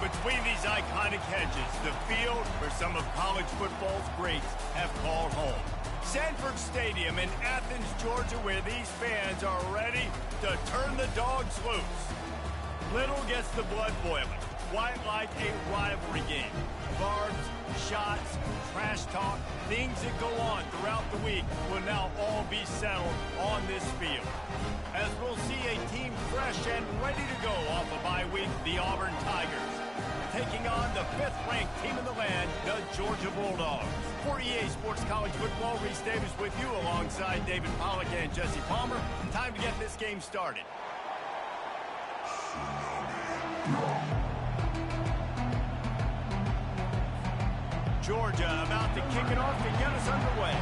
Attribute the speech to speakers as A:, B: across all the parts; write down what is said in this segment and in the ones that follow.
A: between these iconic hedges, the field where some of college football's greats have called home. Sanford Stadium in Athens, Georgia, where these fans are ready to turn the dogs loose. Little gets the blood boiling, quite like a rivalry game. Barbs, shots, trash talk, things that go on throughout the week will now all be settled on this field. As we'll see a team fresh and ready to go off a bye week, the Auburn Tigers, taking on the 5th-ranked team in the land, the Georgia Bulldogs. For EA Sports College Football, Reese Davis with you alongside David Pollack and Jesse Palmer. Time to get this game started. Georgia about to kick it off and get us underway.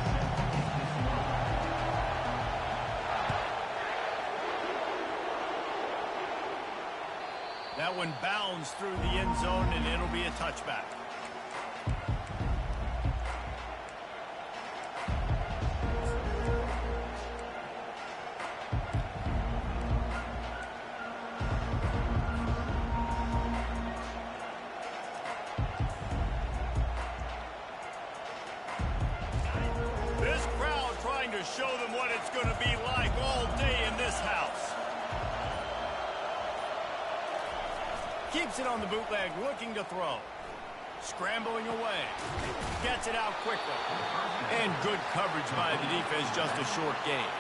A: That one bounds through the end zone, and it'll be a touchback. This crowd trying to show them what it's going to be like all day in this house. Keeps it on the bootleg, looking to throw. Scrambling away. Gets it out quickly. And good coverage by the defense, just a short gain.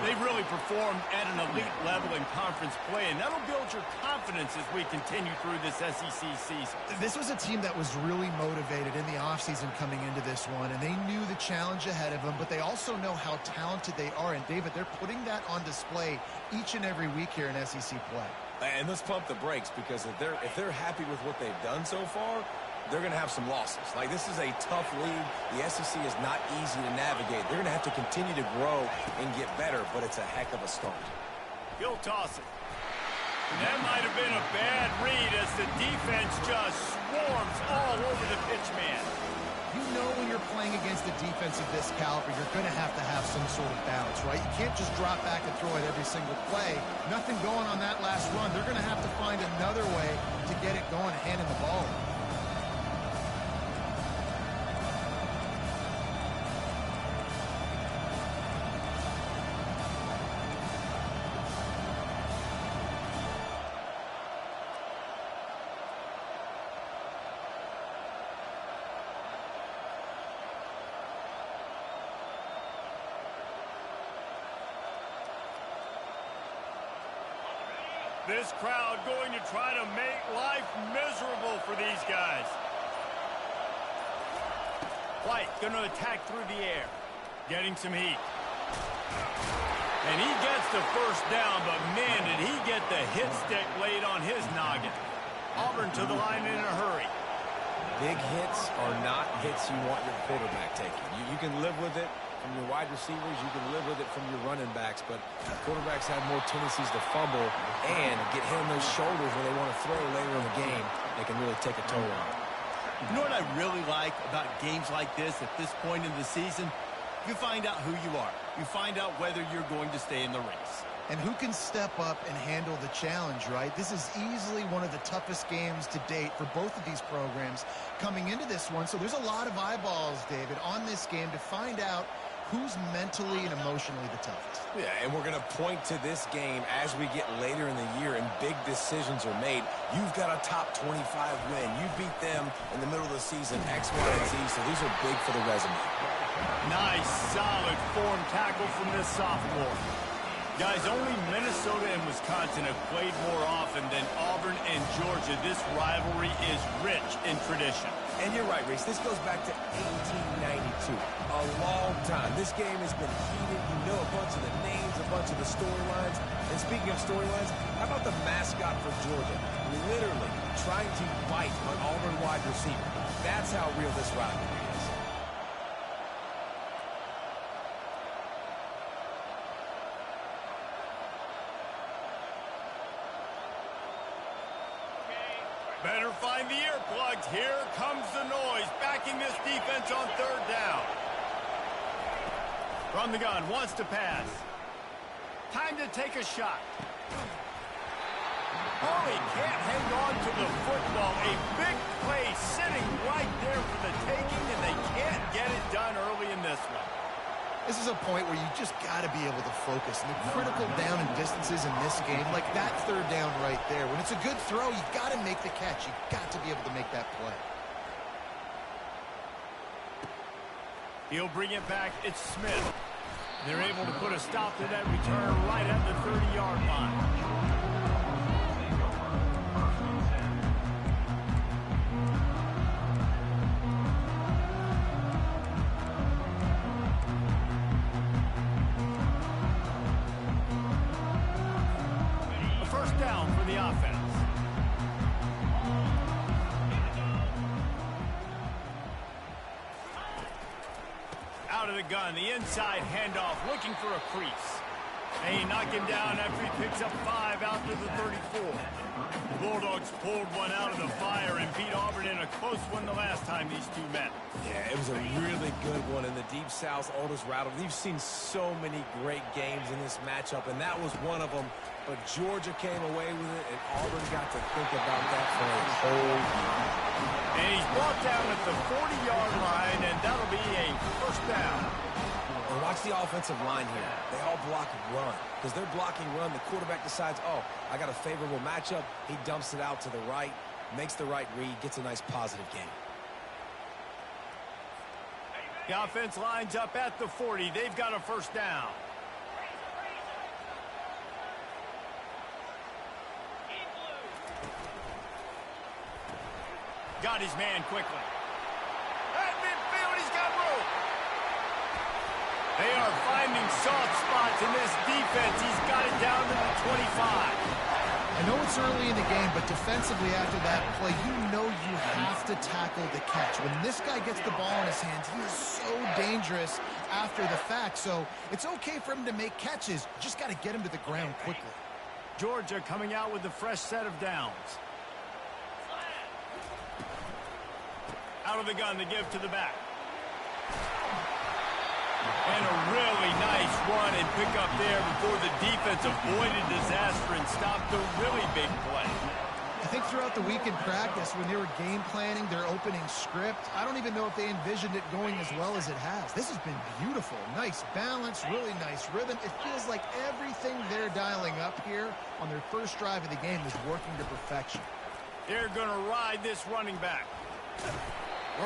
A: They've really performed at an elite level in conference play, and that'll build your confidence as we continue through this SEC season.
B: This was a team that was really motivated in the offseason coming into this one, and they knew the challenge ahead of them, but they also know how talented they are. And, David, they're putting that on display each and every week here in SEC play.
C: And let's pump the brakes, because if they're happy with what they've done so far, they're going to have some losses. Like, this is a tough league. The SEC is not easy to navigate. They're going to have to continue to grow and get better, but it's a heck of a start.
A: He'll toss it. And that might have been a bad read as the defense just swarms all over the pitch man.
B: You know when you're playing against a defense of this caliber, you're going to have some sort of balance, right? You can't just drop back and throw it every single play. Nothing going on that last run. They're going to have to find another way to get it going, handing the ball.
A: This crowd going to try to make life miserable for these guys. White going to attack through the air. Getting some heat. And he gets the first down, but man, did he get the hit stick laid on his noggin. Auburn to the line in a hurry.
C: Big hits are not hits you want your quarterback taking. You can live with it from your wide receivers, you can live with it from your running backs, but quarterbacks have more tendencies to fumble and get hit on those shoulders when they want to throw later in the game. They can really take a toll on them.
A: You know what I really like about games like this at this point in the season? You find out who you are. You find out whether you're going to stay in the race.
B: And who can step up and handle the challenge, right? This is easily one of the toughest games to date for both of these programs coming into this one. So there's a lot of eyeballs, David, on this game to find out who's mentally and emotionally the toughest.
C: Yeah, and we're going to point to this game as we get later in the year and big decisions are made. You've got a top 25 win. You beat them in the middle of the season, X, Y, and Z, so these are big for the resume.
A: Nice, solid form tackle from this sophomore. Guys, only Minnesota and Wisconsin have played more often than Auburn and Georgia. This rivalry is rich in tradition.
C: And you're right, Reese. This goes back to 1892. A long time. This game has been heated. You know a bunch of the names, a bunch of the storylines. And speaking of storylines, how about the mascot for Georgia? Literally trying to bite an Auburn wide receiver. That's how real this rivalry is.
A: Better find the earplugs. Here comes the noise, backing this defense on third down. From the gun, wants to pass. Time to take a shot. Oh, he can't hang on to the football. A big play sitting right there for the taking, and they can't get it done early in this one.
B: This is a point where you just got to be able to focus. And the critical down and distances in this game, like that third down right there. When it's a good throw, you got to make the catch. You got to be able to make that play.
A: He'll bring it back. It's Smith. They're able to put a stop to that return right at the 30-yard line. Down for the offense. Out of the gun, the inside handoff, looking for a crease. They knock him down after he picks up 5 out to the 34. The Bulldogs pulled one out of the fire and beat Auburn in a close one the last time these two met.
C: Yeah, it was a really good one in the Deep South Oldest Rattle. We've seen so many great games in this matchup, and that was one of them. But Georgia came away with it, and Auburn got to think about that for a whole year.
A: And he's brought down at the 40-yard line, and that'll be a first down.
C: And watch the offensive line here. They all block run. Because they're blocking run, the quarterback decides, oh, I got a favorable matchup. He dumps it out to the right, makes the right read, gets a nice positive gain.
A: The offense lines up at the 40. They've got a first down. Got his man quickly. At midfield, he's got room. They are finding soft spots in this defense. He's got it down to the 25.
B: I know it's early in the game, but defensively after that play, you know you have to tackle the catch. When this guy gets the ball in his hands, he is so dangerous after the fact. So it's okay for him to make catches. Just got to get him to the ground quickly.
A: Georgia coming out with a fresh set of downs. Out of the gun to give to the back. And a really nice run and pick up there before the defense avoided disaster and stopped a really big play.
B: I think throughout the week in practice, when they were game planning their opening script, I don't even know if they envisioned it going as well as it has. This has been beautiful. Nice balance, really nice rhythm. It feels like everything they're dialing up here on their first drive of the game is working to perfection.
A: They're going to ride this running back.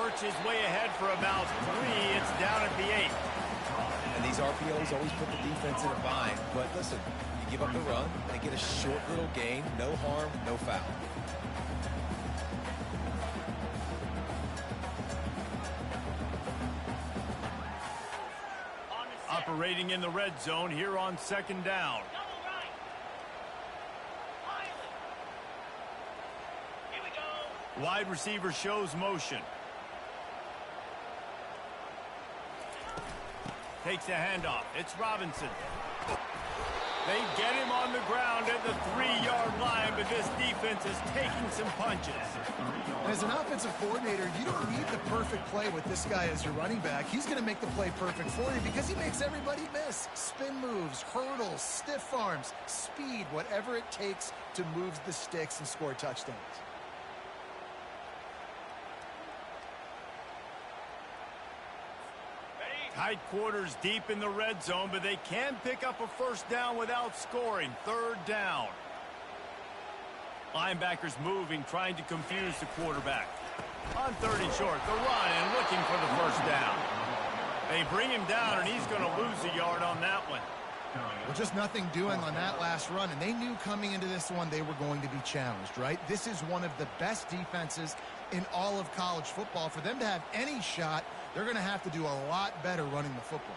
A: Works his way ahead for about 3. It's down at the 8.
C: And these RPOs always put the defense in a bind. But listen, you give up the run, they get a short little gain, no harm, no foul.
A: Operating in the red zone here on second down. Wide receiver shows motion. Takes a handoff. It's Robinson. They get him on the ground at the 3-yard line, but this defense is taking some punches.
B: As an offensive coordinator, you don't need the perfect play with this guy as your running back. He's going to make the play perfect for you because he makes everybody miss. Spin moves, hurdles, stiff arms, speed, whatever it takes to move the sticks and score touchdowns.
A: Tight quarters deep in the red zone, but they can pick up a first down without scoring. Third down. Linebackers moving, trying to confuse the quarterback. On 3rd and short, the run and looking for the first down. They bring him down, and he's going to lose a yard on that one.
B: Well, just nothing doing on that last run, and they knew coming into this one they were going to be challenged, right? This is one of the best defenses in all of college football. For them to have any shot, they're going to have to do a lot better running the football.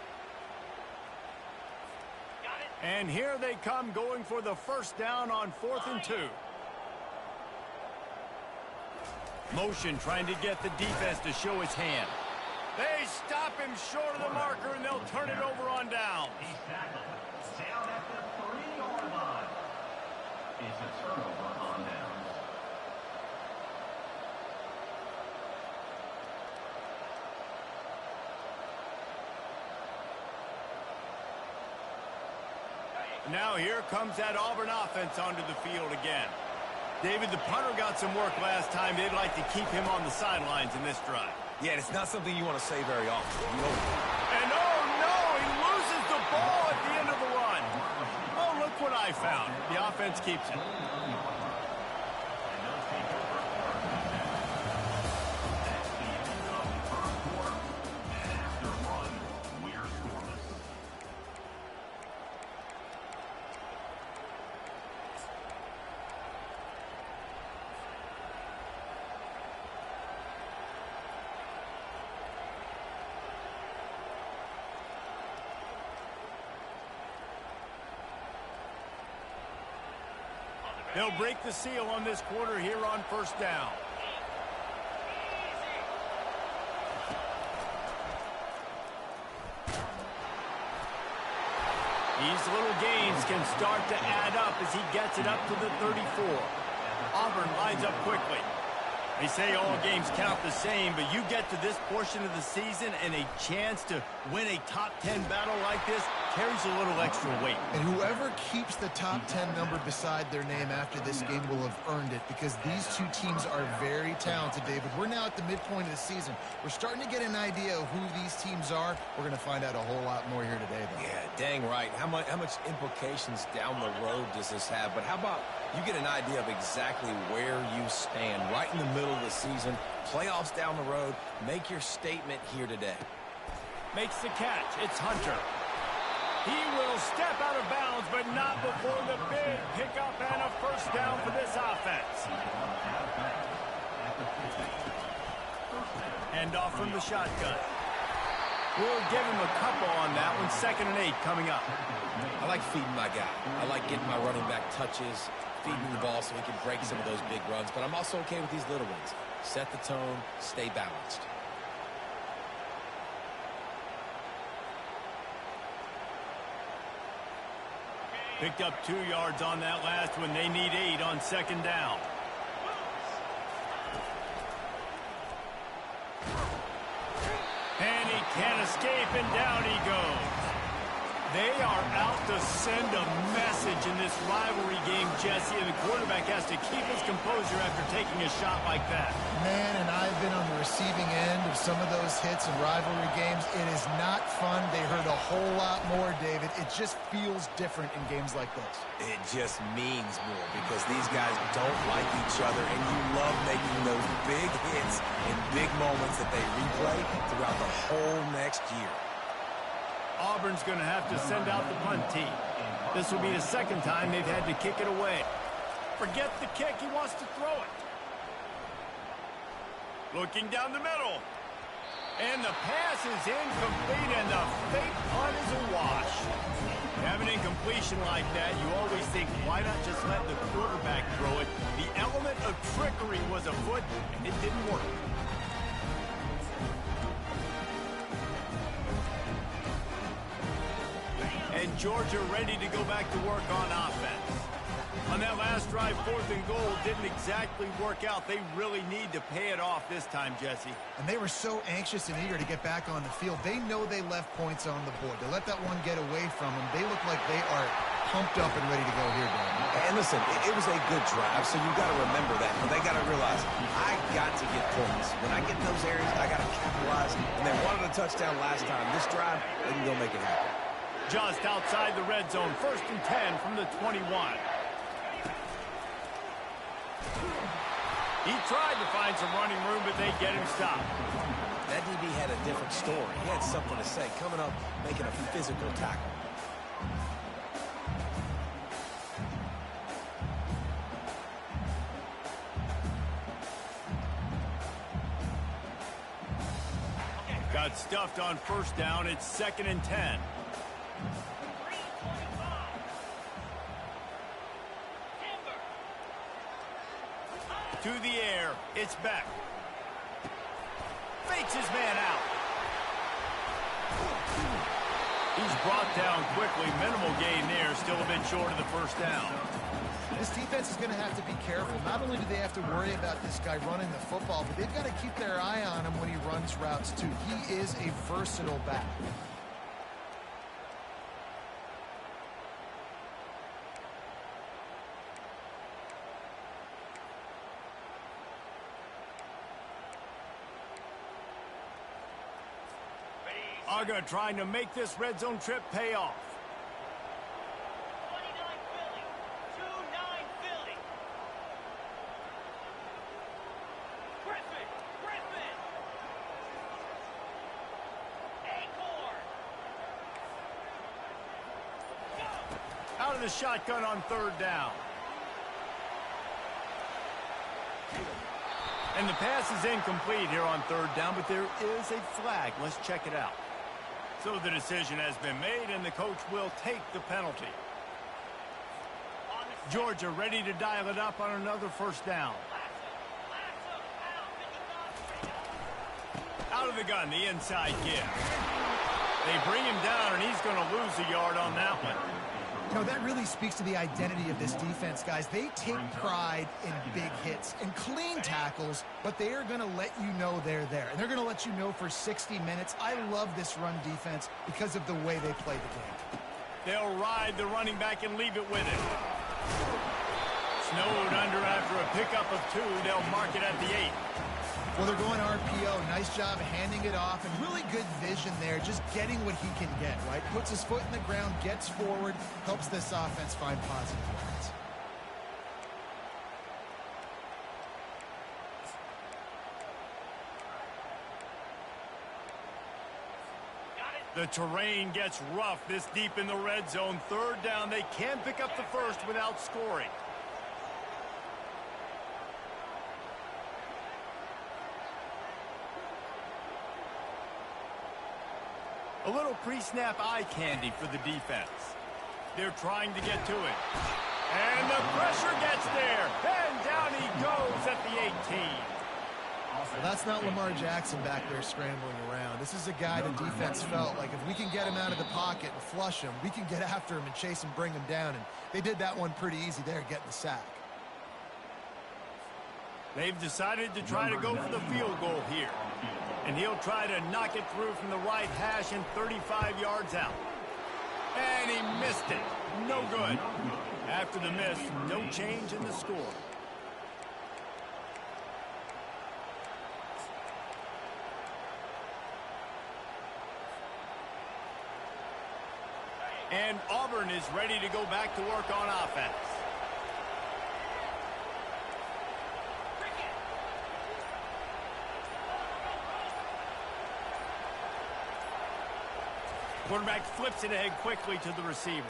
A: And here they come going for the first down on 4th and 2. Motion trying to get the defense to show his hand. They stop him short of the marker, and they'll turn it over on down.
D: Down at the 3-yard line. It's a turnover on downs.
A: Now here comes that Auburn offense onto the field again. David, the punter got some work last time. They'd like to keep him on the sidelines in this drive.
C: Yeah, it's not something you want to say very often.
A: And oh no, he loses the ball at the end of the run. Oh, look what I found. The offense keeps it. They'll break the seal on this quarter here on first down. These little gains can start to add up as he gets it up to the 34. Auburn lines up quickly. They say all games count the same, but you get to this portion of the season and a chance to win a top 10 battle like this carries a little extra weight.
B: And whoever keeps the top 10 number beside their name after this game will have earned it, because these two teams are very talented, David. We're now at the midpoint of the season. We're starting to get an idea of who these teams are. We're going to find out a whole lot more here today, though.
C: Yeah, dang right. How much implications down the road does this have? But how about you get an idea of exactly where you stand right in the middle of the season, playoffs down the road, make your statement here today.
A: Makes the catch. It's Hunter. He will step out of bounds, but not before the big pickup and a first down for this offense. Hand off from the shotgun. We'll give him a couple on that one. 2nd and 8 coming up.
C: I like feeding my guy. I like getting my running back touches, feeding the ball so he can break some of those big runs, but I'm also okay with these little ones. Set the tone, stay balanced.
A: Picked up 2 yards on that last one. They need 8 on 2nd down. And he can't escape, and down he goes. They are out to send a message in this rivalry game, Jesse, and the quarterback has to keep his composure after taking a shot like that.
B: Man, and I've been on the receiving end of some of those hits in rivalry games. It is not fun. They hurt a whole lot more, David. It just feels different in games like this.
C: It just means more because these guys don't like each other, and you love making those big hits in big moments that they replay throughout the whole next year.
A: Auburn's going to have to send out the punt team. This will be the 2nd time they've had to kick it away. Forget the kick. He wants to throw it. Looking down the middle. And the pass is incomplete, and the fake punt is a wash. Have an incompletion like that, you always think, why not just let the quarterback throw it? The element of trickery was afoot, and it didn't work. And Georgia ready to go back to work on offense. On that last drive, 4th and goal didn't exactly work out. They really need to pay it off this time, Jesse.
B: And they were so anxious and eager to get back on the field. They know they left points on the board. To let that one get away from them, they look like they are pumped up and ready to go here, Dan.
C: And listen, it was a good drive, so you got to remember that. But they got to realize, I got to get points. When I get in those areas, I got to capitalize. And they wanted a touchdown last time. This drive, they can go make it happen.
A: Just outside the red zone, 1st and 10 from the 21. He tried to find some running room, but they get him stopped.
C: That DB had a different story. He had something to say, coming up, making a physical tackle.
A: Got stuffed on 1st down. It's 2nd and 10. To the air. It's Beck. Fakes his man out. He's brought down quickly. Minimal gain there. Still a bit short of the 1st down.
B: This defense is going to have to be careful. Not only do they have to worry about this guy running the football, but they've got to keep their eye on him when he runs routes, too. He is a versatile back.
A: AUBURN trying to make this red zone trip pay off.
E: 29 Philly. 2-9 Philly. Griffin. Acorn. Go.
A: Out of the shotgun on third down. And the pass is incomplete here on third down, but there is a flag. Let's check it out. So the decision has been made, and the coach will take the penalty. Georgia ready to dial it up on another first down. Out of the gun, the inside give. They bring him down, and he's going to lose a yard on that one.
B: You know, that really speaks to the identity of this defense, guys. They take pride in big hits and clean tackles, but they are going to let you know they're there. And they're going to let you know for 60 minutes. I love this run defense because of the way they play the game.
A: They'll ride the running back and leave it with him. Snowed under after a pickup of 2. They'll mark it at the 8.
B: Well, they're going RPO. Nice job handing it off, and really good vision there, just getting what he can get, right? Puts his foot in the ground, gets forward, helps this offense find positive yards.
A: The terrain gets rough this deep in the red zone. Third down, they can pick up the first without scoring. A little pre-snap eye candy for the defense. They're trying to get to it. And the pressure gets there. And down he goes at the 18.
B: Well, that's not Lamar Jackson back there scrambling around. This is a guy the defense felt like if we can get him out of the pocket and flush him, we can get after him and chase him, bring him down. And they did that one pretty easy there, getting the sack.
A: They've decided to try to go for the field goal here. And he'll try to knock it through from the right hash and 35 yards out. And he missed it. No good. After the miss, no change in the score. And AUBURN is ready to go back to work on offense. Quarterback flips it ahead quickly to the receiver.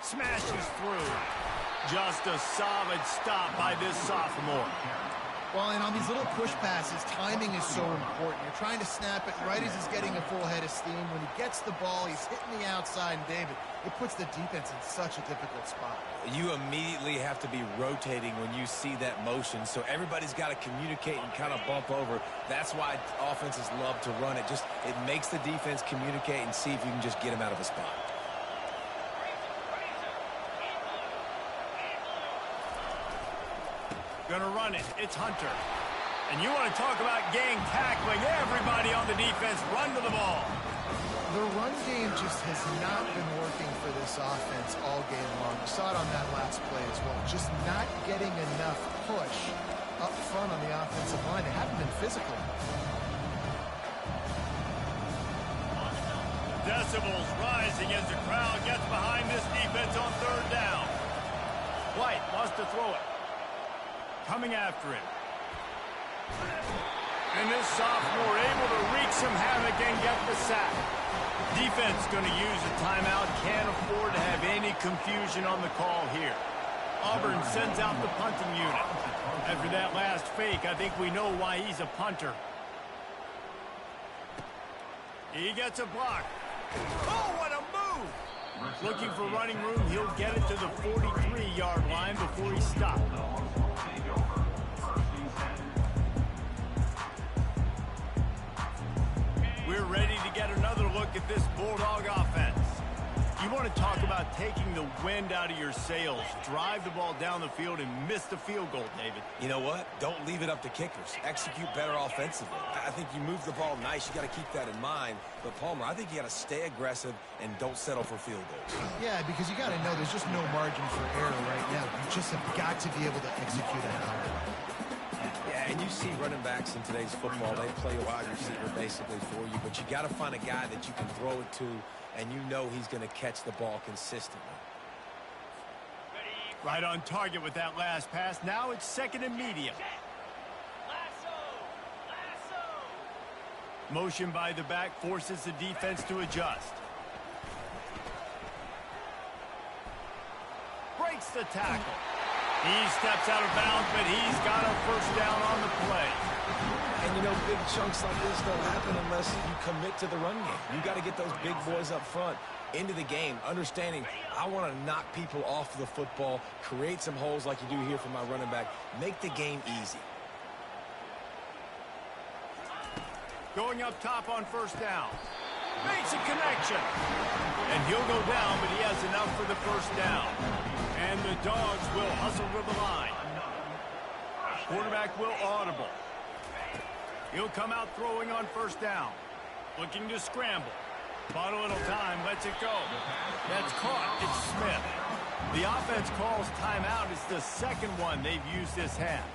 A: Smashes through. Just a solid stop by this sophomore.
B: Well, and on these little push passes, timing is so important. You're trying to snap it right as he's getting a full head of steam. When he gets the ball, he's hitting the outside, and David, it puts the defense in such a difficult spot.
C: You immediately have to be rotating when you see that motion, so everybody's got to communicate and kind of bump over. That's why offenses love to run it. It makes the defense communicate and see if you can just get him out of a spot.
A: Gonna run it. It's Hunter. And you want to talk about gang tackling. Everybody on the defense run to the ball.
B: The run game just has not been working for this offense all game long. You saw it on that last play as well. Just not getting enough push up front on the offensive line. They haven't been physical.
A: Decibels rising as the crowd gets behind this defense on third down. White wants to throw it. Coming after him. And this sophomore able to wreak some havoc and get the sack. Defense going to use a timeout. Can't afford to have any confusion on the call here. AUBURN sends out the punting unit. After that last fake, I think we know why he's a punter. He gets a block. Oh, what a move! Looking for running room. He'll get it to the 43-yard line before he stopped. We're ready to get another look at this Bulldog offense. You want to talk about taking the wind out of your sails. Drive the ball down the field and miss the field goal, David.
C: You know what? Don't leave it up to kickers. Execute better offensively. I think you move the ball nice. You got to keep that in mind. But, Palmer, I think you got to stay aggressive and don't settle for field goals.
B: Yeah, because you got to know there's just no margin for error right now. You just have got to be able to execute it.
C: Yeah, And you see running backs in today's football, they play a wide receiver basically for you, but you got to find a guy that you can throw it to, and you know he's going to catch the ball consistently.
A: Right on target with that last pass. Now it's second and medium. Motion by the back forces the defense to adjust. Breaks the tackle. He steps out of bounds, but he's got a first down on the play.
C: And you know, big chunks like this don't happen unless you commit to the run game. You got to get those big boys up front into the game, understanding I want to knock people off the football, create some holes like you do here for my running back, make the game easy.
A: Going up top on first down. Makes a connection. And he'll go down, but he has enough for the first down. And the Dogs will hustle to the line. Quarterback will audible. He'll come out throwing on first down. Looking to scramble. Bought a little time, lets it go. That's caught. It's Smith. The offense calls timeout. It's the second one they've used this half.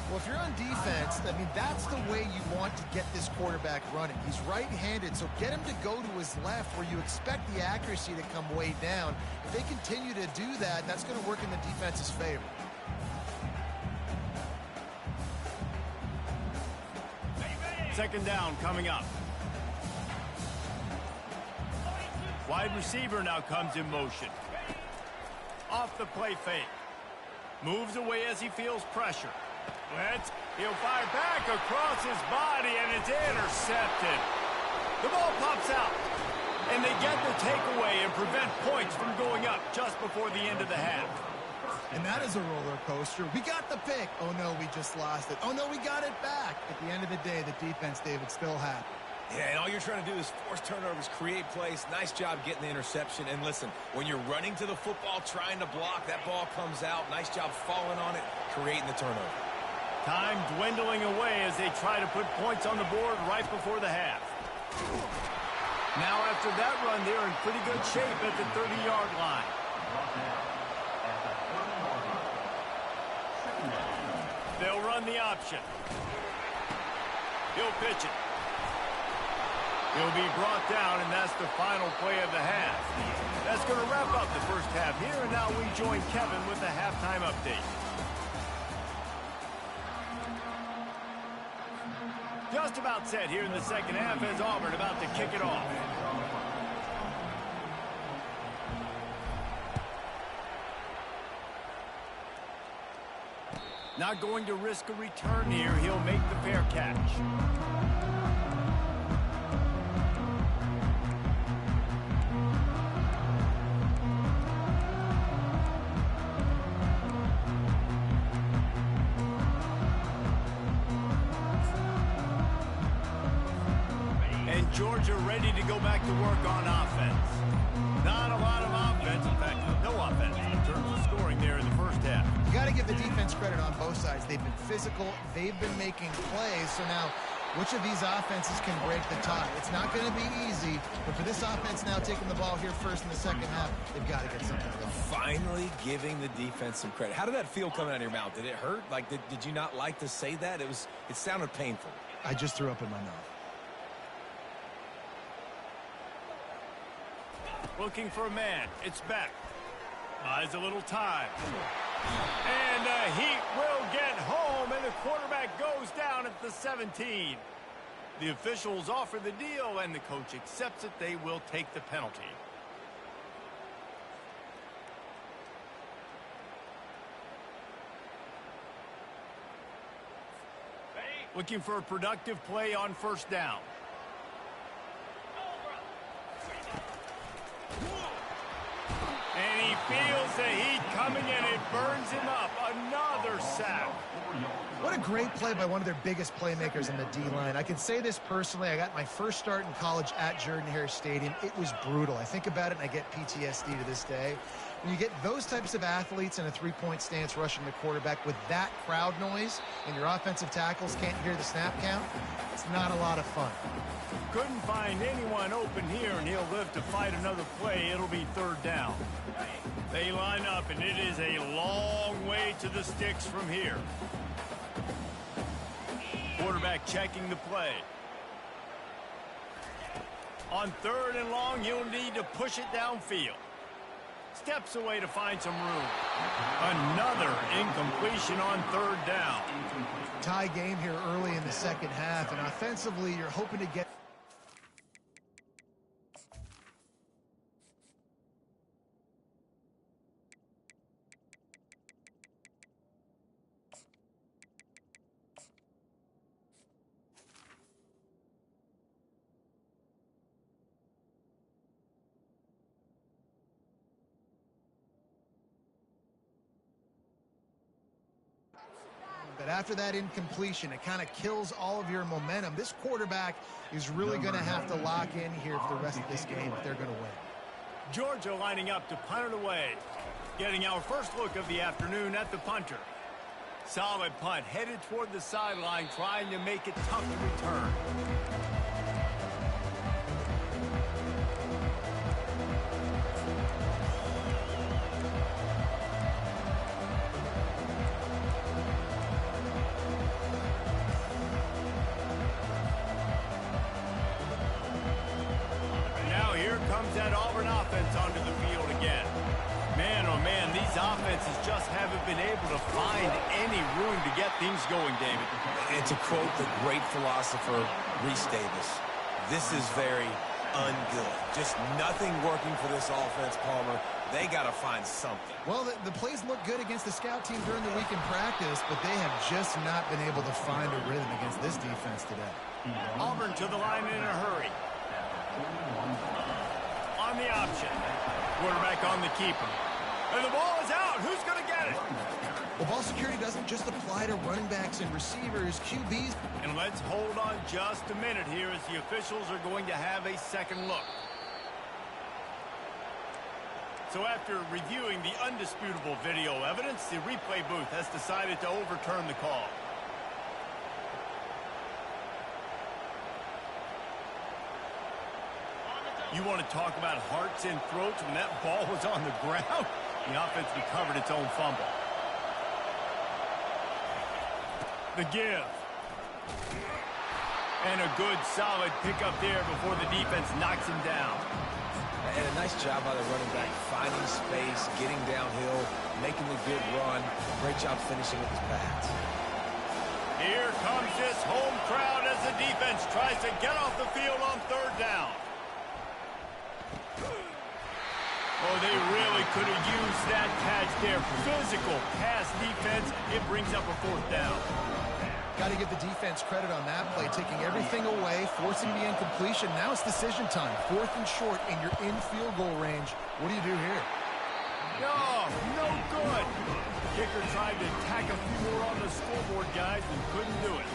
B: Well, if you're on defense, I mean, that's the way you want to get this quarterback running. He's right-handed, so get him to go to his left where you expect the accuracy to come way down. If they continue to do that, that's going to work in the defense's favor.
A: Second down coming up. Wide receiver now comes in motion. Off the play fake. Moves away as he feels pressure. He'll fire back across his body, and it's intercepted. The ball pops out, and they get the takeaway and prevent points from going up just before the end of the half.
B: And that is a roller coaster. We got the pick. Oh, no, we just lost it. Oh, no, we got it back. At the end of the day, the defense, David, still happy.
C: Yeah, and all you're trying to do is force turnovers, create plays. Nice job getting the interception. And listen, when you're running to the football, trying to block, that ball comes out. Nice job falling on it, creating the turnover.
A: Time dwindling away as they try to put points on the board right before the half. Now after that run, they're in pretty good shape at the 30-yard line. They'll run the option. He'll pitch it. He'll be brought down, and that's the final play of the half. That's going to wrap up the first half here, and now we join Kevin with the halftime update. Just about set here in the second half as Auburn about to kick it off. Not going to risk a return here. He'll make the fair catch. Georgia ready to go back to work on offense. Not a lot of offense, in fact, no offense in terms of scoring there in the first half.
B: You got to give the defense credit on both sides. They've been physical. They've been making plays. So now, which of these offenses can break the tie? It's not going to be easy, but for this offense now taking the ball here first in the second half, they've got to get something going.
C: Finally giving the defense some credit. How did that feel coming out of your mouth? Did it hurt? Like, did you not like to say that? It sounded painful.
B: I just threw up in my mouth.
A: Looking for a man. It's back. Buys a little time. And Heat will get home, and the quarterback goes down at the 17. The officials offer the deal, and the coach accepts it. They will take the penalty. Looking for a productive play on first down. And he feels the heat coming in. It burns him up. Another sack.
B: What a great play by one of their biggest playmakers in the D-line. I can say this personally. I got my first start in college at Jordan-Hare Stadium. It was brutal. I think about it, and I get PTSD to this day. When you get those types of athletes in a three-point stance rushing the quarterback with that crowd noise and your offensive tackles can't hear the snap count, it's not a lot of fun.
A: Couldn't find anyone open here, and he'll live to fight another play. It'll be third down. They line up, and it is a long way to the sticks from here. Quarterback checking the play. On 3rd and long, he'll need to push it downfield. Steps away to find some room. Another incompletion on 3rd down.
B: Tie game here early in the second half, and offensively, you're hoping to get... But after that incompletion, it kind of kills all of your momentum. This quarterback is really going to have to lock in here for the rest of this game if they're going to win.
A: Georgia lining up to punt it away. Getting our first look of the afternoon at the punter. Solid punt, headed toward the sideline, trying to make it tough to return. That AUBURN offense onto the field again. Man, oh man, these offenses just haven't been able to find any room to get things going, David.
C: And to quote the great philosopher, Reese Davis, this is very ungood. Just nothing working for this offense, Palmer. They got to find something.
B: Well, the plays look good against the scout team during the week in practice, but they have just not been able to find a rhythm against this defense today.
A: AUBURN to the line in a hurry. On the option. Quarterback on the keeper. And the ball is out. Who's going to get it?
B: Well, ball security doesn't just apply to running backs and receivers, QBs.
A: And let's hold on just a minute here as the officials are going to have a second look. So after reviewing the undisputable video evidence, the replay booth has decided to overturn the call. You want to talk about hearts and throats when that ball was on the ground? The offense recovered its own fumble. The give. And a good, solid pickup there before the defense knocks him down.
C: And a nice job by the running back, finding space, getting downhill, making the good run. Great job finishing with his pads.
A: Here comes this home crowd as the defense tries to get off the field on 3rd down. Oh, they really could have used that catch there. Physical pass defense. It brings up a 4th down.
B: Got to give the defense credit on that play, taking everything away, forcing the incompletion. Now it's decision time. 4th and short, and you're in field goal range. What do you do here?
A: No good. Kicker tried to tack a few more on the scoreboard, guys, and couldn't do it.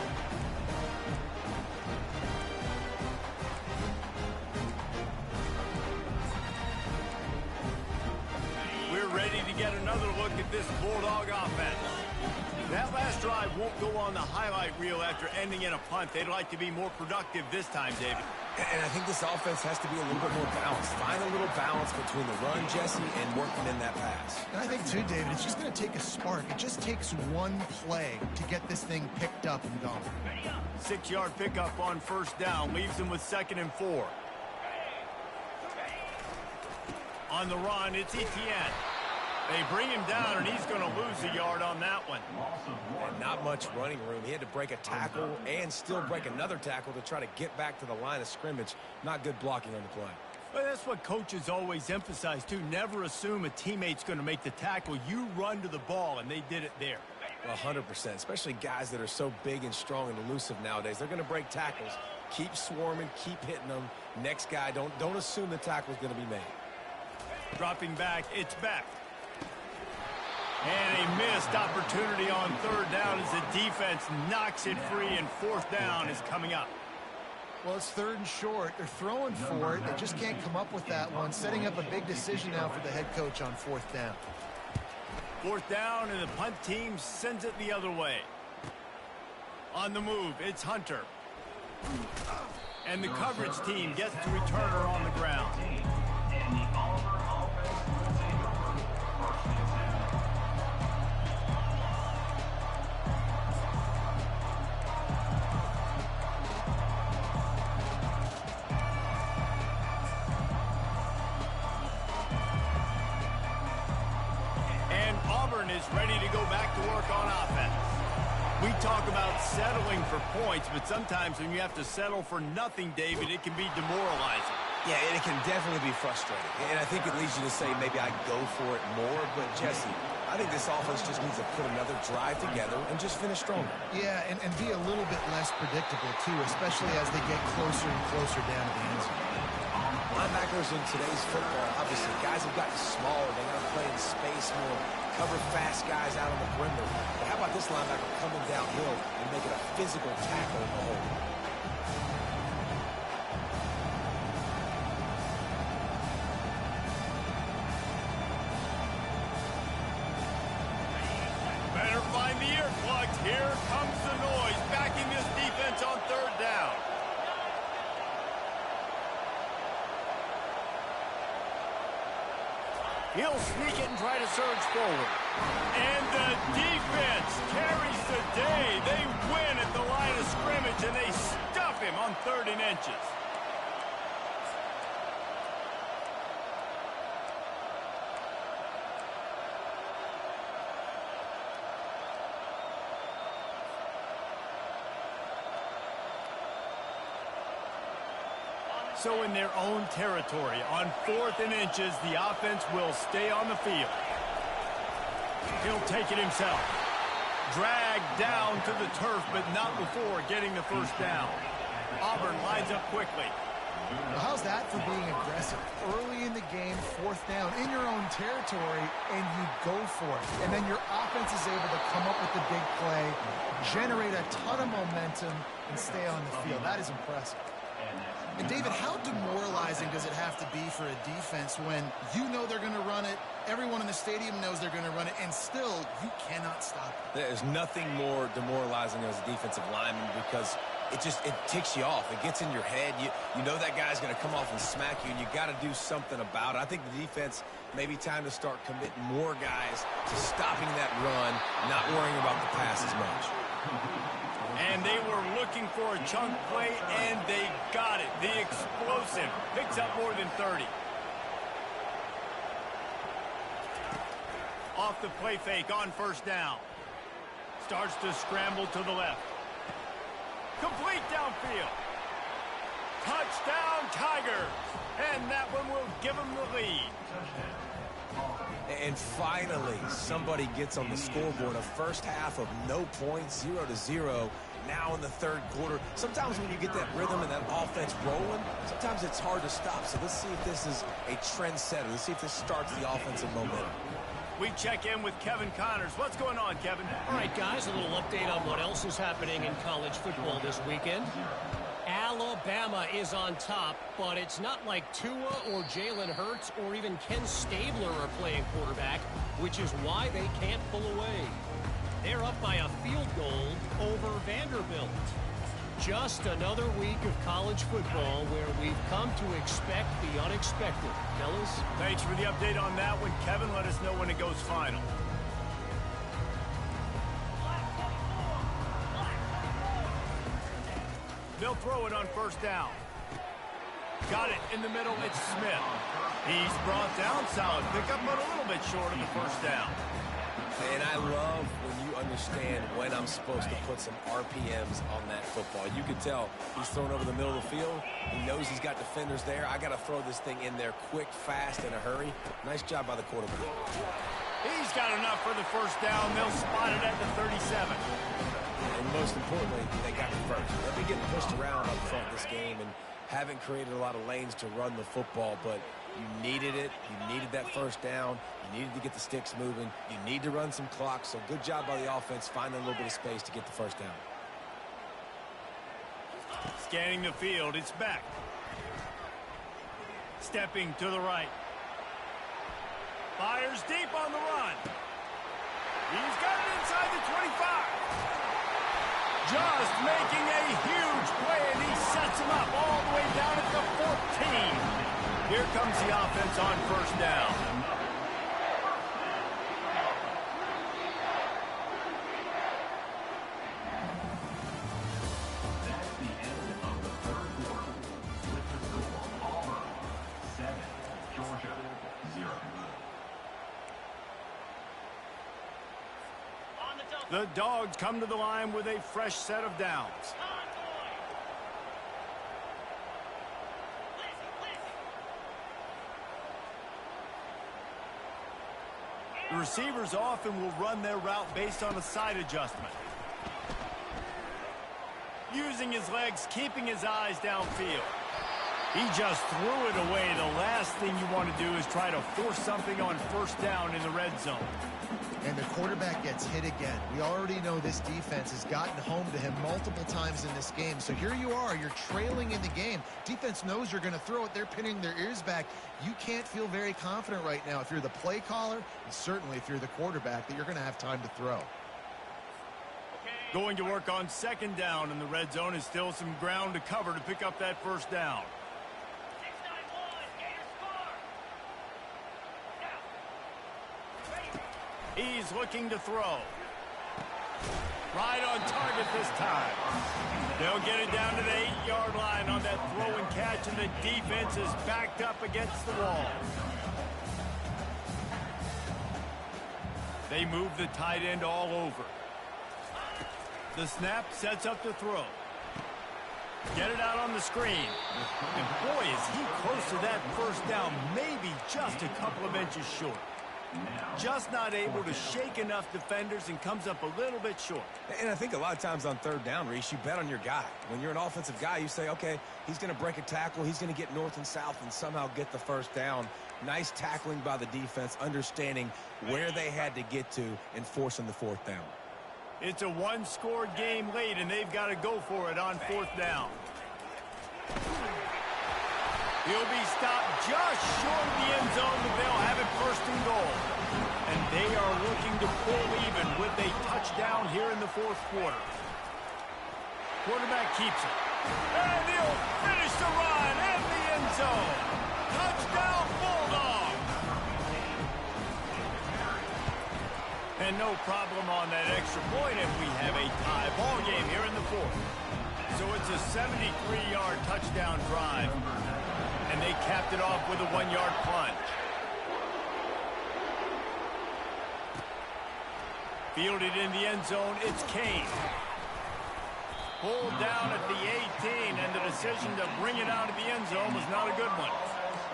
A: Ready to get another look at this Bulldog offense. That last drive won't go on the highlight reel after ending in a punt. They'd like to be more productive this time, David.
C: And I think this offense has to be a little bit more balanced. Find a little balance between the run, Jesse, and working in that pass.
B: And I think, too, David, it's just going to take a spark. It just takes one play to get this thing picked up and going.
A: 6-yard pickup on 1st down. Leaves them with 2nd and 4. On the run, it's Etienne. They bring him down, and he's going to lose a yard on that one.
C: And not much running room. He had to break a tackle and still break another tackle to try to get back to the line of scrimmage. Not good blocking on the play.
A: Well, that's what coaches always emphasize, too. Never assume a teammate's going to make the tackle. You run to the ball, and they did it there.
C: 100%, especially guys that are so big and strong and elusive nowadays. They're going to break tackles. Keep swarming, keep hitting them. Next guy, don't assume the tackle's going to be made.
A: Dropping back, it's back. And a missed opportunity on 3rd down as the defense knocks it free, and 4th down is coming up.
B: Well, it's 3rd and short. They're throwing for it. They just can't come up with that one. Setting up a big decision now for the head coach on 4th down.
A: 4th down, and the punt team sends it the other way. On the move, it's Hunter. And the coverage team gets to return her on the ground. ready to go back to work on offense. We talk about settling for points, but sometimes when you have to settle for nothing, David, it can be demoralizing.
C: Yeah, and it can definitely be frustrating. And I think it leads you to say maybe I go for it more. But, Jesse, I think this offense just needs to put another drive together and just finish stronger.
B: Yeah, and be a little bit less predictable, too, especially as they get closer and closer down to the end zone.
C: Linebackers in today's football, obviously, guys have gotten smaller. They got to play in space more, cover fast guys out on the perimeter. But how about this linebacker coming downhill and making a physical tackle in the hole?
A: Better find the earplugs. Here comes the noise, backing this defense on third down. He'll sneak it and try to surge forward. And the defense carries the day. They win at the line of scrimmage, and they stuff him on 3rd and inches. So in their own territory, on 4th and inches, the offense will stay on the field. He'll take it himself. Dragged down to the turf, but not before getting the first down. Auburn lines up quickly.
B: Well, how's that for being aggressive? Early in the game, 4th down, in your own territory, and you go for it. And then your offense is able to come up with the big play, generate a ton of momentum, and stay on the field. That is impressive. And, David, how demoralizing does it have to be for a defense when you know they're going to run it, everyone in the stadium knows they're going to run it, and still you cannot stop it?
C: There's nothing more demoralizing as a defensive lineman because it ticks you off. It gets in your head. You know that guy's going to come off and smack you, and you got to do something about it. I think the defense may be time to start committing more guys to stopping that run, not worrying about the pass as much.
A: And they were looking for a chunk play, and they got it. The explosive picks up more than 30. Off the play fake on 1st down. Starts to scramble to the left. Complete downfield. Touchdown, Tigers. And that one will give them the lead.
C: And finally, somebody gets on the scoreboard. A first half of no points, 0-0. Now in the 3rd quarter. Sometimes when you get that rhythm and that offense rolling, sometimes it's hard to stop. So let's see if this is a trendsetter. Let's see if this starts the offensive momentum.
A: We check in with Kevin Connors. What's going on, Kevin?
F: All right, guys, a little update on what else is happening in college football this weekend. Alabama is on top, but it's not like Tua or Jalen Hurts or even Ken Stabler are playing quarterback, which is why they can't pull away. They're up by a field goal over Vanderbilt. Just another week of college football where we've come to expect the unexpected. Fellas?
A: Thanks for the update on that one. Kevin, let us know when it goes final. They'll throw it on 1st down. Got it in the middle. It's Smith. He's brought down. Solid pickup, but a little bit short of the 1st down.
C: And I love when you understand when I'm supposed to put some RPMs on that football. You can tell he's thrown over the middle of the field. He knows he's got defenders there. I got to throw this thing in there quick, fast, in a hurry. Nice job by the quarterback.
A: He's got enough for the 1st down. They'll spot it at the 37.
C: And most importantly, they got it first. They'll be getting pushed around up front this game and haven't created a lot of lanes to run the football, but you needed it. You needed that 1st down. You needed to get the sticks moving. You need to run some clock, so good job by the offense finding a little bit of space to get the 1st down.
A: Scanning the field, it's back. Stepping to the right. Fires deep on the run. He's got it inside the 25. Just making a huge play, and he sets him up all the way down at the 14. Here comes the offense on 1st down.
D: That's the end of the 3rd quarter. With the score, Auburn 7, Georgia 0.
A: The Dogs come to the line with a fresh set of downs. The receivers often will run their route based on a side adjustment. Using his legs, keeping his eyes downfield. He just threw it away. The last thing you want to do is try to force something on first down in the red zone.
B: And the quarterback gets hit again. We already know this defense has gotten home to him multiple times in this game. So here you are, you're trailing in the game. Defense knows you're going to throw it. They're pinning their ears back. You can't feel very confident right now if you're the play caller, and certainly if you're the quarterback, that you're going to have time to throw.
A: Going to work on second down in the red zone is still some ground to cover to pick up that first down. 6-9-1, He's looking to throw. Right on target this time. They'll get it down to the 8-yard line on that throw and catch, and the defense is backed up against the wall. They move the tight end all over. The snap sets up the throw. Get it out on the screen. And boy, is he close to that first down, maybe just a couple of inches short. Just not able to shake enough defenders and comes up a little bit short.
C: And I think a lot of times on third down, Reese, you bet on your guy. When you're an offensive guy, you say, okay, he's going to break a tackle. He's going to get north and south and somehow get the first down. Nice tackling by the defense, understanding where they had to get to and forcing the fourth down.
A: It's a one-score game late, and they've got to go for it on fourth down. He'll be stopped just short of the end zone, but they'll have it first and goal. And they are looking to pull even with a touchdown here in the fourth quarter. Quarterback keeps it. And he'll finish the run in the end zone. Touchdown, Bulldogs! And no problem on that extra point, and we have a tie ball game here in the fourth. So it's a 73-yard touchdown drive. And they capped it off with a 1-yard plunge. Fielded in the end zone, it's Kane. Pulled down at the 18, and the decision to bring it out of the end zone was not a good one.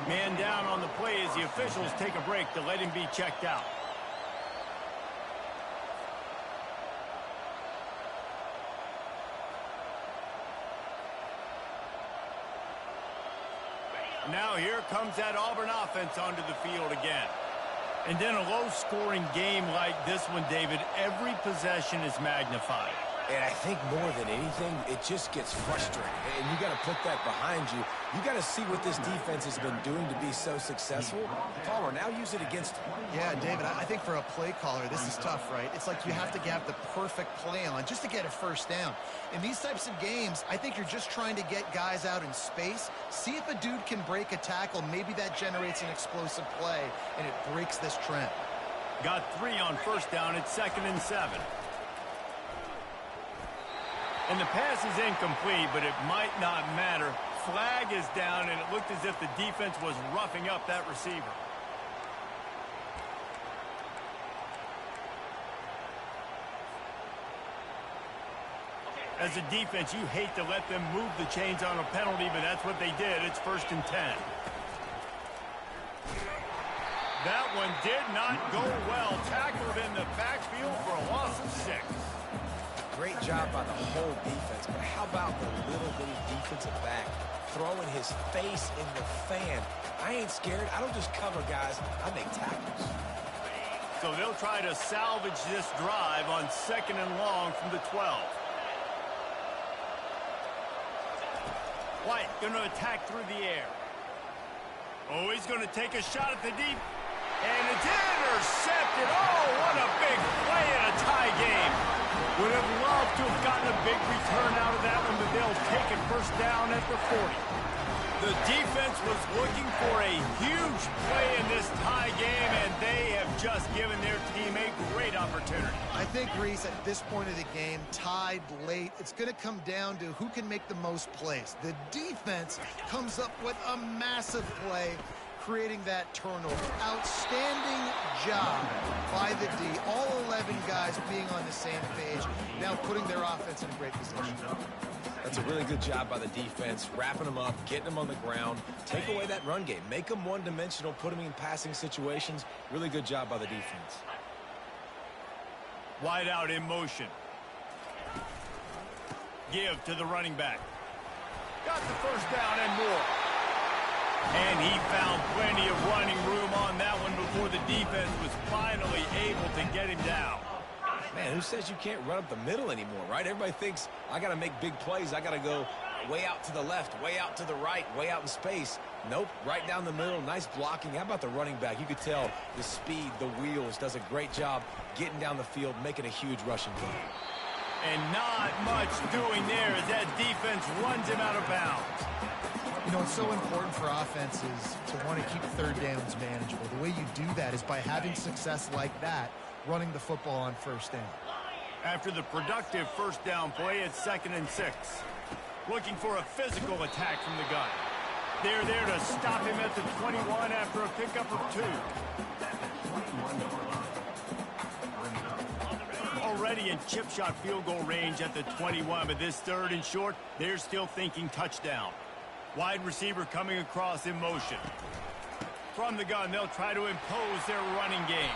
A: Man down on the play as the officials take a break to let him be checked out. Now here comes that Auburn offense onto the field again. And in a low-scoring game like this one, David, every possession is magnified.
C: And I think more than anything, it just gets frustrating. And you got to put that behind you. You got to see what this defense has been doing to be so successful. Caller, now use it against them.
B: Yeah, David, I think for a play caller, this is tough, right? It's like you have to have the perfect play on just to get a first down. In these types of games, I think you're just trying to get guys out in space, see if a dude can break a tackle. Maybe that generates an explosive play, and it breaks this trend.
A: Got 3 on first down. It's 2nd and 7. And the pass is incomplete, but it might not matter. Flag is down, and it looked as if the defense was roughing up that receiver. As a defense, you hate to let them move the chains on a penalty, but that's what they did. It's 1st and 10. That one did not go well. Tackled in the backfield for a loss of 6.
C: Great job by the whole defense, but how about the little bitty defensive back throwing his face in the fan? I ain't scared. I don't just cover guys. I make tackles.
A: So they'll try to salvage this drive on 2nd and long from the 12. White going to attack through the air. Oh, he's going to take a shot at the deep. And it's intercepted. Oh, what a big play in a tie game. Would have loved to have gotten a big return out of that one, but they'll take it first down at the 40. The defense was looking for a huge play in this tie game, and they have just given their team a great opportunity.
B: I think, Reese, at this point of the game, tied late, it's going to come down to who can make the most plays. The defense comes up with a massive play. creating that turnover. Outstanding job by the D. All 11 guys being on the same page, now putting their offense in a great position.
C: That's a really good job by the defense, wrapping them up, getting them on the ground, take away that run game, make them one-dimensional, put them in passing situations. Really good job by the defense.
A: Wide out in motion. Give to the running back. Got the first down and more. And he found plenty of running room on that one before the defense was finally able to get him down.
C: Man, who says you can't run up the middle anymore, right? Everybody thinks I got to make big plays. I got to go way out to the left, way out to the right, way out in space. Nope, right down the middle. Nice blocking. How about the running back? You could tell the speed, the wheels, does a great job getting down the field, making a huge rushing play.
A: And not much doing there as that defense runs him out of bounds.
B: You know, it's so important for offenses to want to keep third downs manageable. The way you do that is by having success like that, running the football on first down.
A: After the productive first down play, it's 2nd and 6. Looking for a physical attack from the gun. They're there to stop him at the 21 after a pickup of 2. Already in chip shot field goal range at the 21, but this 3rd and short, they're still thinking touchdown. Wide receiver coming across in motion. From the gun, they'll try to impose their running game.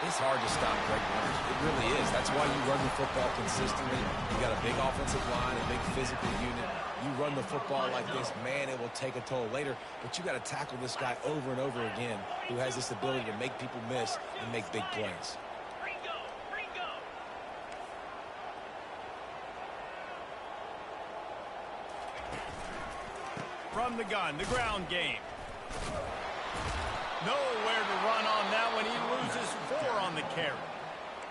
C: It's hard to stop great runners. It really is. That's why you run the football consistently. You got a big offensive line, a big physical unit. You run the football like this, man, it will take a toll later. But you got to tackle this guy over and over again who has this ability to make people miss and make big plays.
A: From the gun, the ground game. Nowhere to run on that one. He loses 4 on the carry.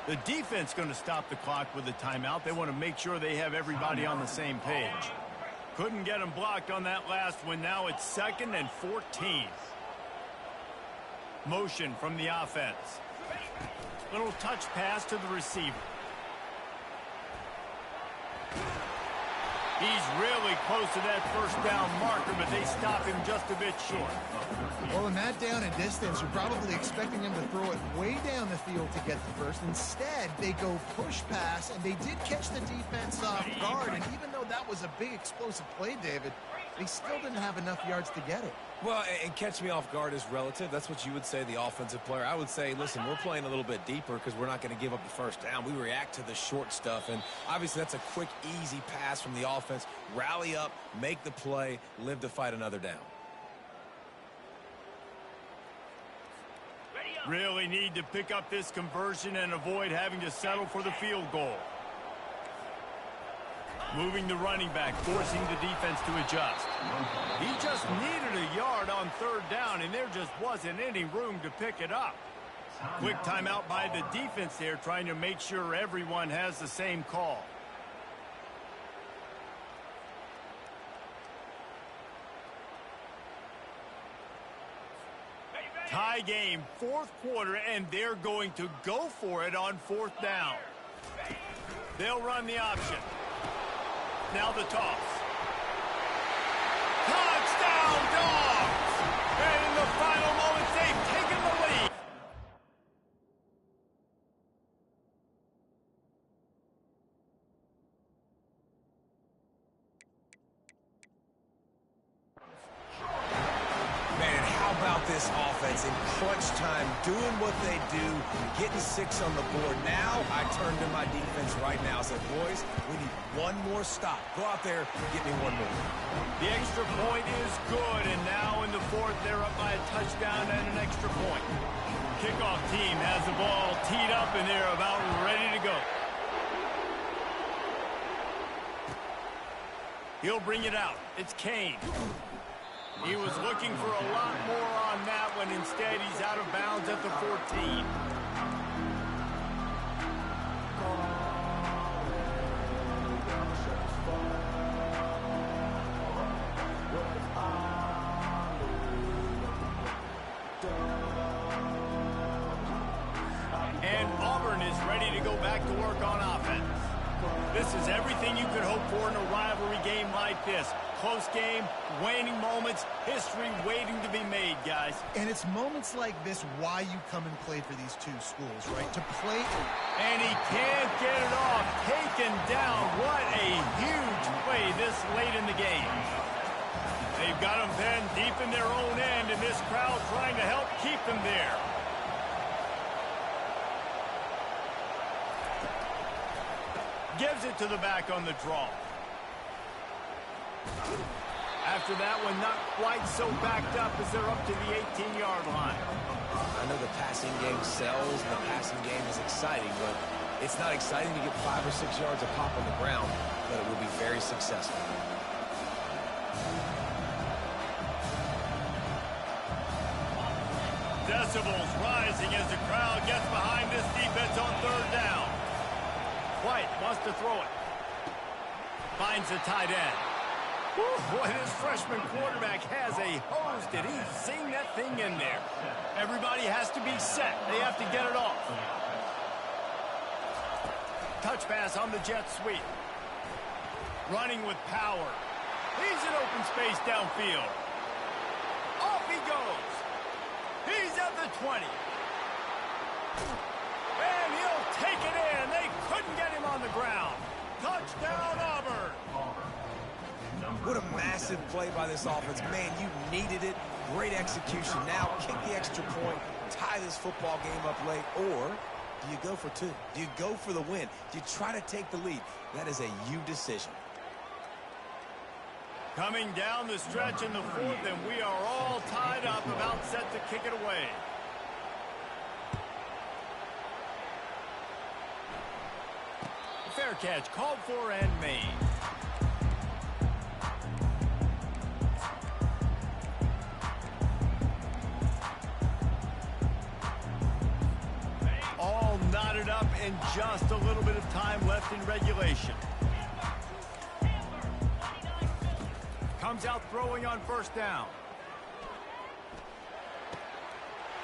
A: The defense going to stop the clock with a timeout. They want to make sure they have everybody on the same page. Couldn't get him blocked on that last one. Now it's 2nd and 14. Motion from the offense. Little touch pass to the receiver. He's really close to that first down marker, but they stop him just a bit short.
B: Well, in that down and distance, you're probably expecting him to throw it way down the field to get the first. Instead, they go push pass, and they did catch the defense off guard. And even though that was a big explosive play, David, they still didn't have enough yards to get it.
C: Well, and catch me off guard is relative. That's what you would say, the offensive player. I would say, listen, we're playing a little bit deeper because we're not going to give up the first down. We react to the short stuff, and obviously that's a quick, easy pass from the offense. Rally up, make the play, live to fight another down.
A: Really need to pick up this conversion and avoid having to settle for the field goal. Moving the running back, forcing the defense to adjust. He just needed a yard on 3rd down, and there just wasn't any room to pick it up. Quick timeout by the defense there, trying to make sure everyone has the same call. Tie game, 4th quarter, and they're going to go for it on 4th down. They'll run the option. Now the toss. Touchdown, Dogs! And in the final moments, they've taken the lead.
C: Man, how about this offense in crunch time, doing what they do, getting 6 on the board. Now I turn to my defense right now and said, boys, we need one more stop. Go out there, get me one more.
A: The extra point is good, and now in the 4th, they're up by a touchdown and an extra point. Kickoff team has the ball teed up, and they're about ready to go. He'll bring it out. It's Kane. He was looking for a lot more on that one. Instead, he's out of bounds at the 14. And Auburn is ready to go back to work on offense. This is everything you could hope for in a rivalry game like this. close game, waning moments, history waiting to be made, guys.
B: And it's moments like this why you come and play for these two schools, right? To play.
A: And he can't get it off. Taken down. What a huge play this late in the game. They've got them then deep in their own end, and this crowd trying to help keep them there. Gives it to the back on the draw. After that one, not quite so backed up as they're up to the 18-yard line.
C: I know the passing game sells and the passing game is exciting, but it's not exciting to get 5 or 6 yards a pop on the ground, but it will be very successful.
A: Decibels rising as the crowd gets behind this defense on third down. White wants to throw it. Finds the tight end. Whew, boy, this freshman quarterback has a hose. Did he sing that thing in there? Everybody has to be set. They have to get it off. Touch pass on the jet sweep. Running with power. He's in open space downfield. Off he goes. He's at the 20. And he'll take it in. They couldn't get him on the ground. Touchdown, Auburn.
C: What a massive play by this offense. Man, you needed it. Great execution. Now kick the extra point, tie this football game up late, or do you go for 2? Do you go for the win? Do you try to take the lead? That is a you decision.
A: Coming down the stretch in the fourth, and we are all tied up, about set to kick it away. Fair catch called for and made. All knotted up and just a little bit of time left in regulation. Comes out throwing on first down.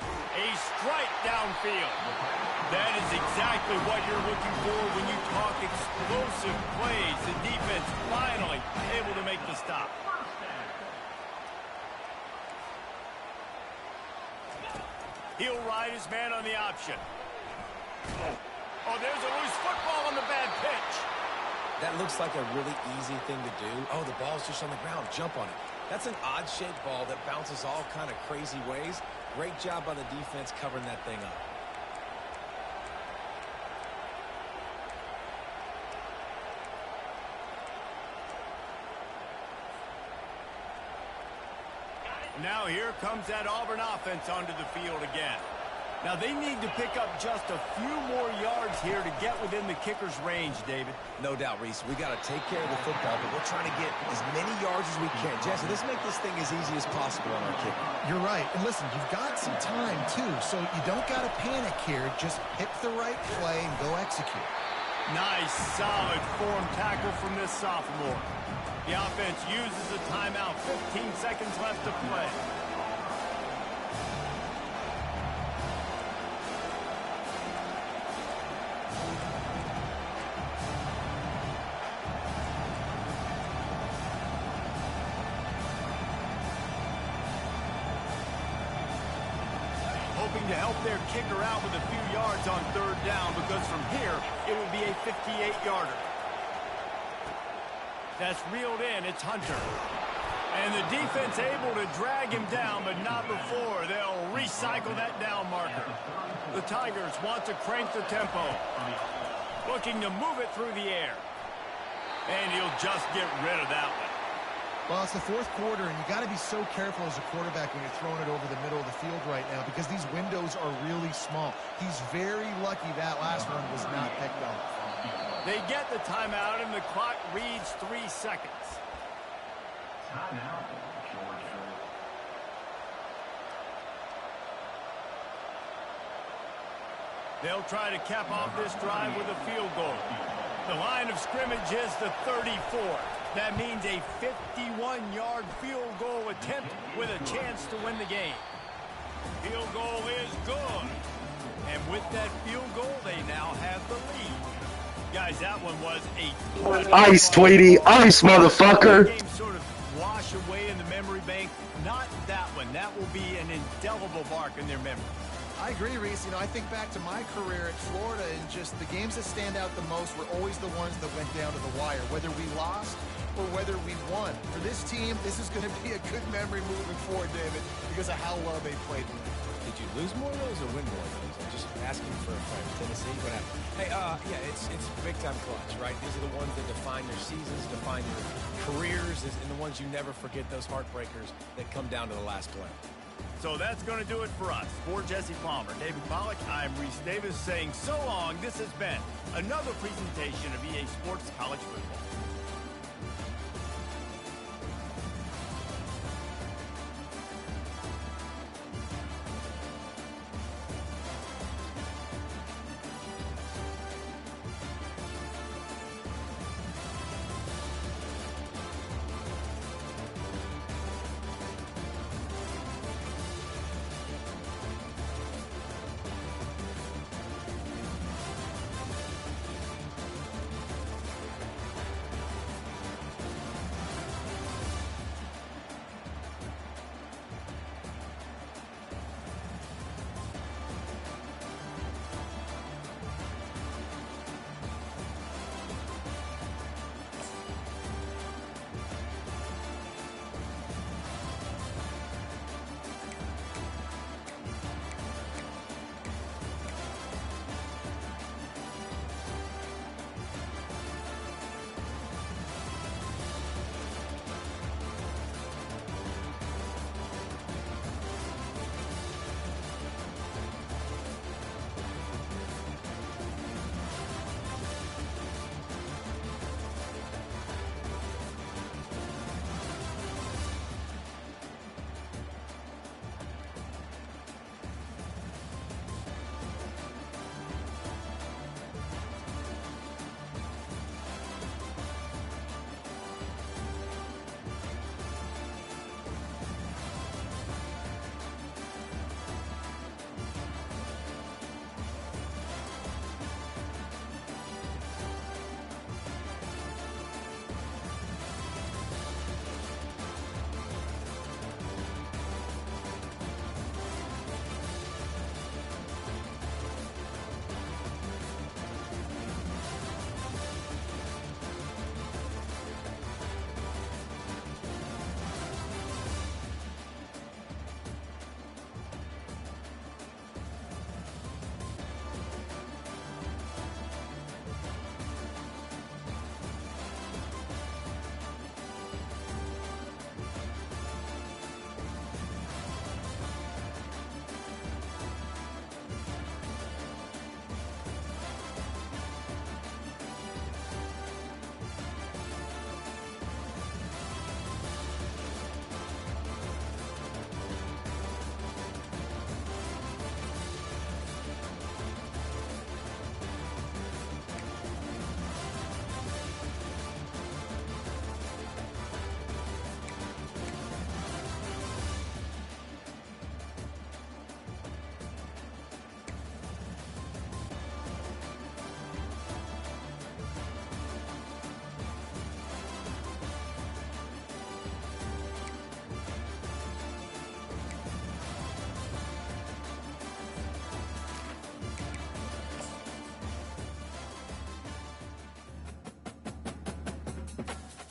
A: A strike downfield. That is exactly what you're looking for when you talk explosive plays. The defense finally able to make the stop. He'll ride his man on the option. Oh, there's a loose football on the bad pitch.
C: That looks like a really easy thing to do. Oh, the ball's just on the ground. Jump on it. That's an odd-shaped ball that bounces all kind of crazy ways. Great job by the defense covering that thing up.
A: Now here comes that Auburn offense onto the field again. Now they need to pick up just a few more yards here to get within the kicker's range, David.
C: No doubt, Reese. We got to take care of the football, but we're trying to get as many yards as we can. Jesse, let's make this thing as easy as possible on our kicker.
B: You're right. And listen, you've got some time, too, so you don't got to panic here. Just pick the right play and go execute.
A: Nice, solid form tackle from this sophomore. The offense uses a timeout. 15 seconds left to play. Hoping to help their kicker out with a few yards on third down, because from here, it would be a 58-yarder. That's reeled in. It's Hunter. And the defense able to drag him down, but not before. They'll recycle that down marker. The Tigers want to crank the tempo. Looking to move it through the air. And he'll just get rid of that one.
B: Well, it's the fourth quarter, and you got to be so careful as a quarterback when you're throwing it over the middle of the field right now, because these windows are really small. He's very lucky that last one was not picked up.
A: They get the timeout, and the clock reads 3 seconds.
D: Timeout, Georgia.
A: They'll try to cap off this drive with a field goal. The line of scrimmage is the 34. That means a 51-yard field goal attempt with a chance to win the game. Field goal is good. And with that field goal, they now have the lead. Guys, that one was a...
G: Ice, Tweety. Ice, motherfucker.
A: The game sort of wash away in the memory bank? Not that one. That will be an indelible mark in their memory.
B: I agree, Reese. I think back to my career at Florida, and just the games that stand out the most were always the ones that went down to the wire, whether we lost or whether we won. For this team, this is going to be a good memory moving forward, David, because of how well they played.
C: Did you lose more of those or win more of those? I'm just asking for a friend. Tennessee, what happened? Hey, yeah, it's big-time clutch, right? These are the ones that define your seasons, define your careers, and the ones you never forget, those heartbreakers that come down to the last play.
A: So that's going to do it for us. For Jesse Palmer, David Pollack, I'm Reese Davis saying so long. This has been another presentation of EA Sports College Football.